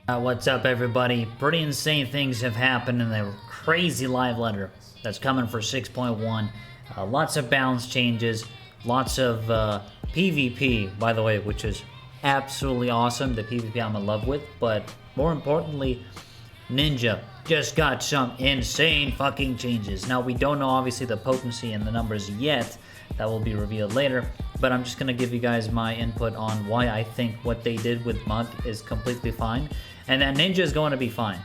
What's up, everybody? Pretty insane things have happened in the crazy live letter that's coming for 6.1. Lots of balance changes, lots of PvP, by the way, which is absolutely awesome. The PvP I'm in love with, but more importantly, Ninja just got some insane fucking changes. Now, we don't know, obviously, the potency and the numbers yet. That will be revealed later, but I'm just going to give you guys my input on why I think what they did with Mug is completely fine, and that Ninja is going to be fine.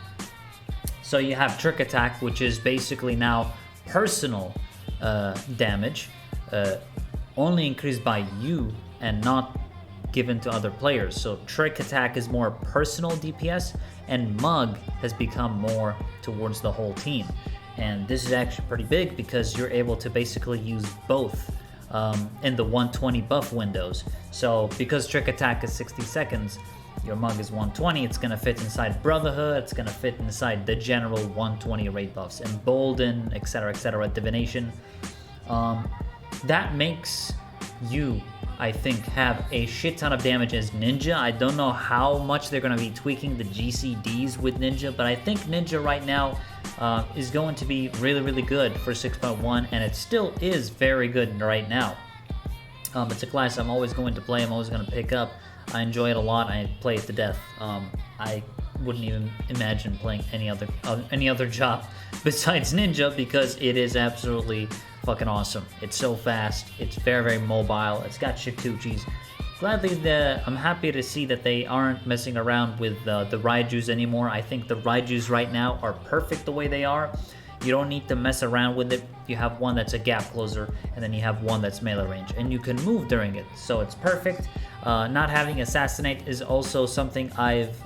So you have Trick Attack, which is basically now personal damage, only increased by you and not given to other players. So Trick Attack is more personal DPS, and Mug has become more towards the whole team. And this is actually pretty big because you're able to basically use both in the 120 buff windows. So because Trick Attack is 60 seconds, your Mug is 120, it's going to fit inside Brotherhood, it's going to fit inside the general 120 rate buffs, Embolden, etc., Divination. That makes you, I think, have a shit ton of damage as Ninja. I don't know how much they're going to be tweaking the GCDs with Ninja, but I think Ninja right now is going to be really, really good for 6.1, and it still is very good right now. It's a class I'm always going to play, I'm always going to pick up. I enjoy it a lot, I play it to death. I wouldn't even imagine playing any other job besides Ninja because it is absolutely fucking awesome. It's so fast, it's very, very mobile, it's got shikuchis. I'm happy to see that they aren't messing around with the Raijus anymore. I think the Raijus right now are perfect the way they are. You don't need to mess around with it. You have one that's a gap closer, and then you have one that's melee range, and you can move during it, so it's perfect. Not having Assassinate is also something I've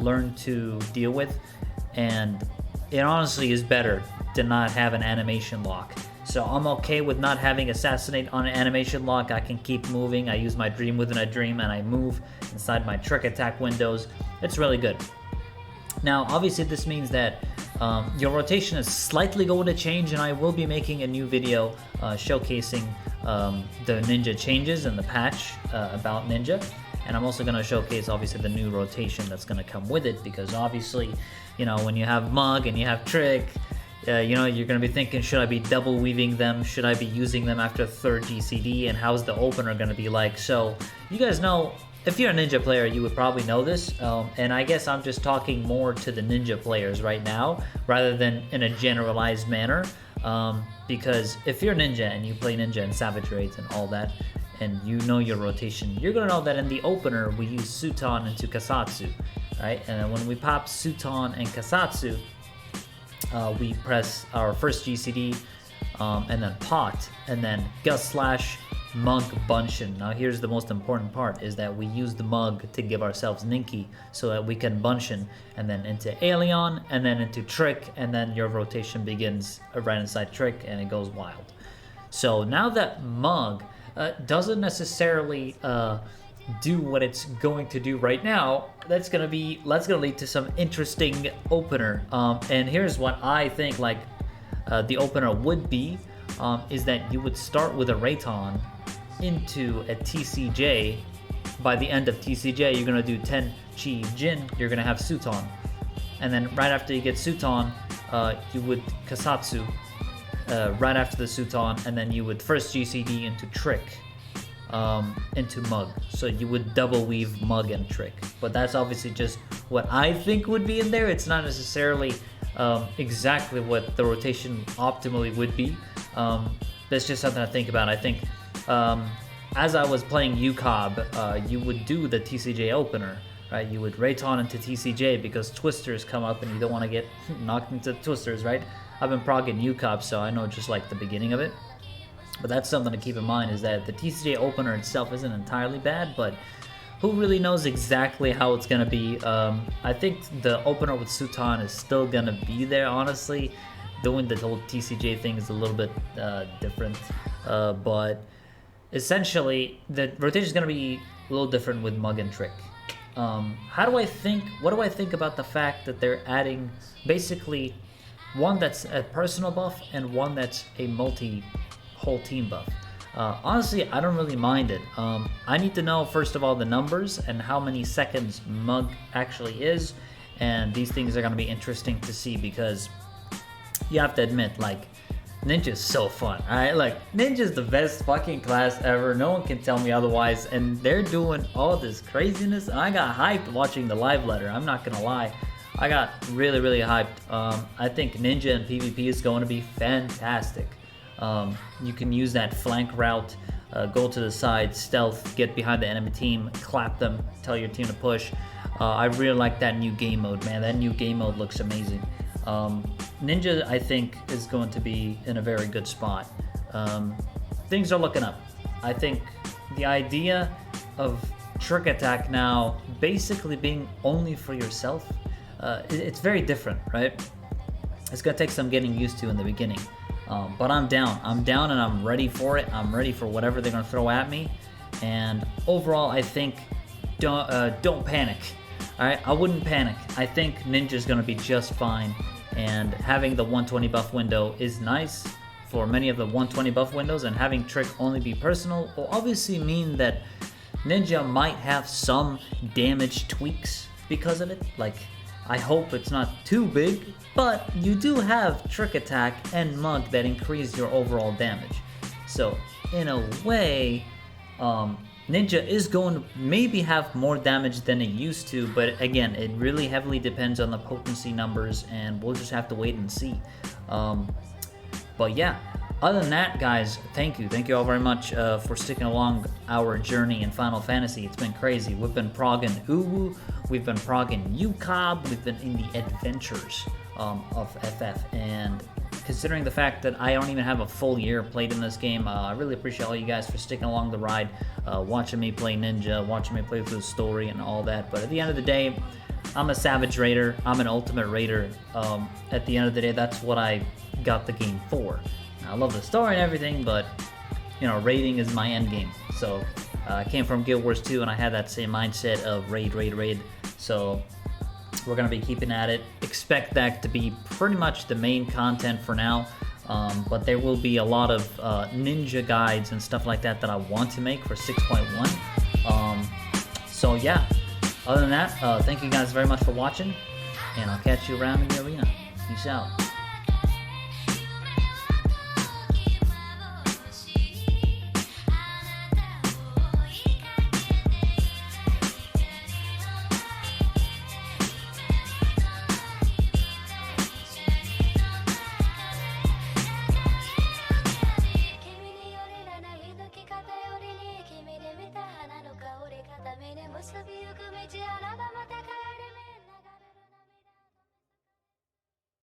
learned to deal with, and it honestly is better to not have an animation lock. So I'm okay with not having Assassinate on an animation lock. I can keep moving. I use my Dream Within a Dream, and I move inside my Trick Attack windows. It's really good. Now, obviously, this means that your rotation is slightly going to change, and I will be making a new video showcasing the Ninja changes and the patch about Ninja. And I'm also going to showcase, obviously, the new rotation that's going to come with it, because obviously, you know, when you have Mug and you have Trick, you know, you're going to be thinking, should I be double weaving them? Should I be using them after third GCD? And how's the opener going to be like? So you guys know, if you're a Ninja player, you would probably know this. And I guess I'm just talking more to the Ninja players right now, rather than in a generalized manner. Because if you're Ninja and you play Ninja and Savage Raids and all that, and you know your rotation, you're going to know that in the opener, we use Suton into Kasatsu, right? And then when we pop Suton and Kasatsu, we press our first GCD, and then Pot, and then Gust Slash, Mug, Bunshin. Now here's the most important part, is that we use the Mug to give ourselves Ninki, so that we can Bunshin, and then into Alien, and then into Trick, and then your rotation begins right inside Trick, and it goes wild. So now that Mug doesn't necessarily do what it's going to do right now, that's gonna lead to some interesting opener. And here's what I think, like, the opener would be, is that you would start with a Rayton into a TCJ. By the end of TCJ, you're gonna do 10 Chi Jin, you're gonna have Suton. And then right after you get Suton, you would Kasatsu right after the Suton, and then you would first GCD into Trick, into Mug. So you would double weave Mug and Trick. But that's obviously just what I think would be in there. It's not necessarily exactly what the rotation optimally would be. That's just something to think about. I think as I was playing UCOB, you would do the TCJ opener, right? You would Rayton into TCJ because Twisters come up and you don't want to get knocked into Twisters, right? I've been progging UCOB, so I know just like the beginning of it. But that's something to keep in mind, is that the TCJ opener itself isn't entirely bad, but who really knows exactly how it's going to be. I think the opener with Suton is still going to be there, honestly. Doing the whole TCJ thing is a little bit different, but essentially the rotation is going to be a little different with Mug and Trick. How do I think? What do I think about the fact that they're adding basically one that's a personal buff and one that's a whole team buff? Honestly, I don't really mind it. I need to know, first of all, the numbers and how many seconds Mug actually is, and these things are going to be interesting to see because you have to admit, like, Ninja's so fun, alright? Like, Ninja's the best fucking class ever. No one can tell me otherwise, and they're doing all this craziness, and I got hyped watching the live letter. I'm not gonna lie. I got really, really hyped. I think Ninja and PvP is going to be fantastic. You can use that flank route, go to the side, stealth, get behind the enemy team, clap them, tell your team to push. I really like that new game mode, man. That new game mode looks amazing. Ninja, I think, is going to be in a very good spot. Things are looking up. I think the idea of trick attack now basically being only for yourself, it's very different, right? It's going to take some getting used to in the beginning. But I'm down. I'm down and I'm ready for it. I'm ready for whatever they're going to throw at me. And overall, I think don't panic. All right, I wouldn't panic. I think Ninja's going to be just fine. And having the 120 buff window is nice for many of the 120 buff windows, and having Trick only be personal will obviously mean that Ninja might have some damage tweaks because of it. Like, I hope it's not too big, but you do have Trick Attack and Mug that increase your overall damage. So, in a way, Ninja is going to maybe have more damage than it used to, but again, it really heavily depends on the potency numbers, and we'll just have to wait and see. But yeah, other than that, guys, thank you all very much for sticking along our journey in Final Fantasy. It's been crazy. We've been progging Uwu, we've been progging UCOB, we've been in the adventures of FF, and considering the fact that I don't even have a full year played in this game, I really appreciate all you guys for sticking along the ride, watching me play Ninja, watching me play through the story and all that. But at the end of the day, I'm a Savage Raider, I'm an Ultimate Raider. At the end of the day, that's what I got the game for. Now, I love the story and everything, but, you know, raiding is my end game. So, I came from Guild Wars 2, and I had that same mindset of raid. So, we're going to be keeping at it. Expect that to be pretty much the main content for now. But there will be a lot of ninja guides and stuff like that I want to make for 6.1. So yeah, other than that, thank you guys very much for watching, and I'll catch you around in the arena. Peace out.